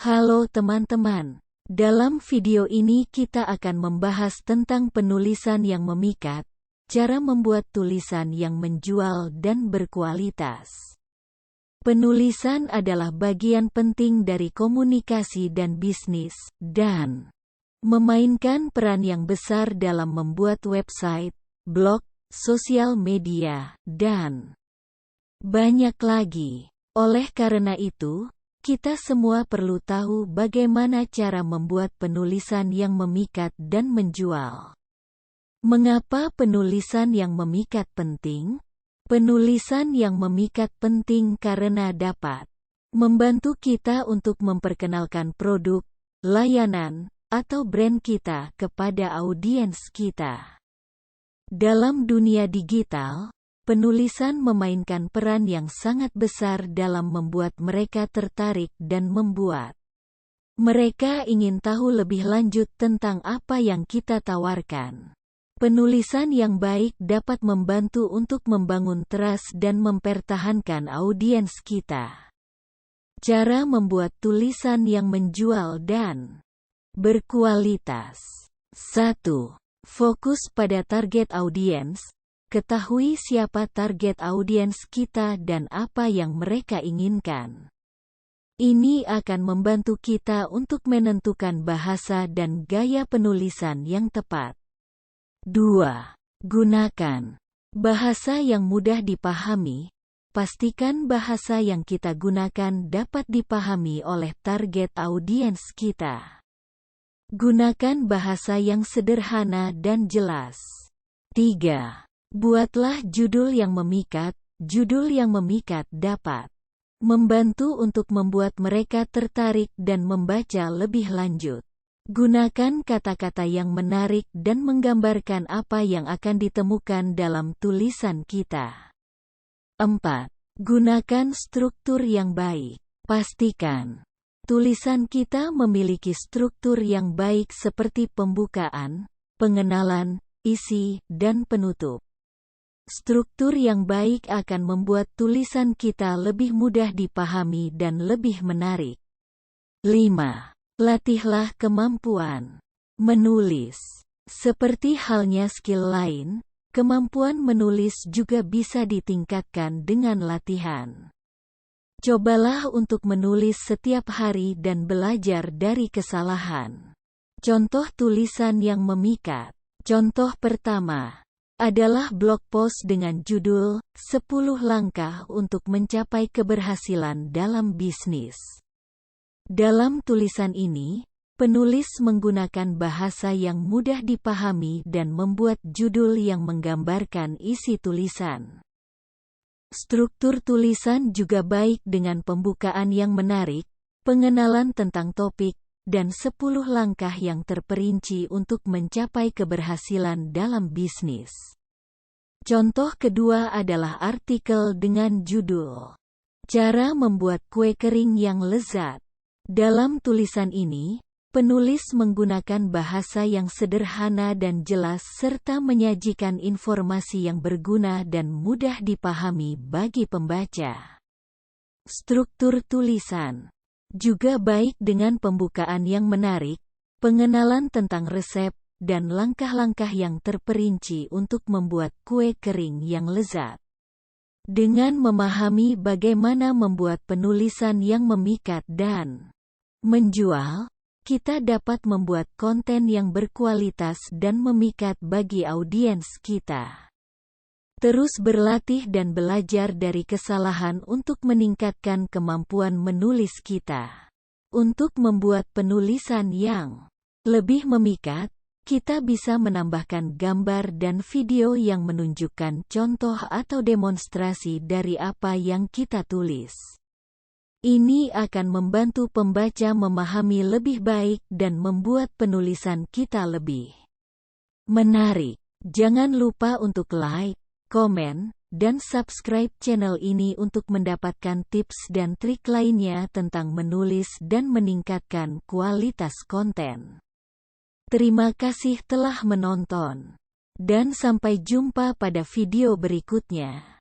Halo teman-teman, dalam video ini kita akan membahas tentang penulisan yang memikat, cara membuat tulisan yang menjual dan berkualitas. Penulisan adalah bagian penting dari komunikasi dan bisnis, dan memainkan peran yang besar dalam membuat website, blog, sosial media, dan banyak lagi. Oleh karena itu, kita semua perlu tahu bagaimana cara membuat penulisan yang memikat dan menjual. Mengapa penulisan yang memikat penting? Penulisan yang memikat penting karena dapat membantu kita untuk memperkenalkan produk, layanan, atau brand kita kepada audiens kita. Dalam dunia digital, penulisan memainkan peran yang sangat besar dalam membuat mereka tertarik dan membuat mereka ingin tahu lebih lanjut tentang apa yang kita tawarkan. Penulisan yang baik dapat membantu untuk membangun trust dan mempertahankan audiens kita. Cara membuat tulisan yang menjual dan berkualitas. 1. Fokus pada target audiens. Ketahui siapa target audiens kita dan apa yang mereka inginkan. Ini akan membantu kita untuk menentukan bahasa dan gaya penulisan yang tepat. 2. Gunakan bahasa yang mudah dipahami. Pastikan bahasa yang kita gunakan dapat dipahami oleh target audiens kita. Gunakan bahasa yang sederhana dan jelas. 3. Buatlah judul yang memikat. Judul yang memikat dapat membantu untuk membuat mereka tertarik dan membaca lebih lanjut. Gunakan kata-kata yang menarik dan menggambarkan apa yang akan ditemukan dalam tulisan kita. 4. Gunakan struktur yang baik. Pastikan tulisan kita memiliki struktur yang baik seperti pembukaan, pengenalan, isi, dan penutup. Struktur yang baik akan membuat tulisan kita lebih mudah dipahami dan lebih menarik. 5. Latihlah kemampuan menulis. Seperti halnya skill lain, kemampuan menulis juga bisa ditingkatkan dengan latihan. Cobalah untuk menulis setiap hari dan belajar dari kesalahan. Contoh tulisan yang memikat. Contoh pertama adalah blog post dengan judul 10 langkah untuk mencapai keberhasilan dalam bisnis. Dalam tulisan ini, penulis menggunakan bahasa yang mudah dipahami dan membuat judul yang menggambarkan isi tulisan. Struktur tulisan juga baik dengan pembukaan yang menarik, pengenalan tentang topik, dan 10 langkah yang terperinci untuk mencapai keberhasilan dalam bisnis. Contoh kedua adalah artikel dengan judul Cara Membuat Kue Kering yang Lezat. Dalam tulisan ini, penulis menggunakan bahasa yang sederhana dan jelas serta menyajikan informasi yang berguna dan mudah dipahami bagi pembaca. Struktur tulisan juga baik dengan pembukaan yang menarik, pengenalan tentang resep, dan langkah-langkah yang terperinci untuk membuat kue kering yang lezat. Dengan memahami bagaimana membuat penulisan yang memikat dan menjual, kita dapat membuat konten yang berkualitas dan memikat bagi audiens kita. Terus berlatih dan belajar dari kesalahan untuk meningkatkan kemampuan menulis kita. Untuk membuat penulisan yang lebih memikat, kita bisa menambahkan gambar dan video yang menunjukkan contoh atau demonstrasi dari apa yang kita tulis. Ini akan membantu pembaca memahami lebih baik dan membuat penulisan kita lebih menarik. Jangan lupa untuk like, komen, dan subscribe channel ini untuk mendapatkan tips dan trik lainnya tentang menulis dan meningkatkan kualitas konten. Terima kasih telah menonton, dan sampai jumpa pada video berikutnya.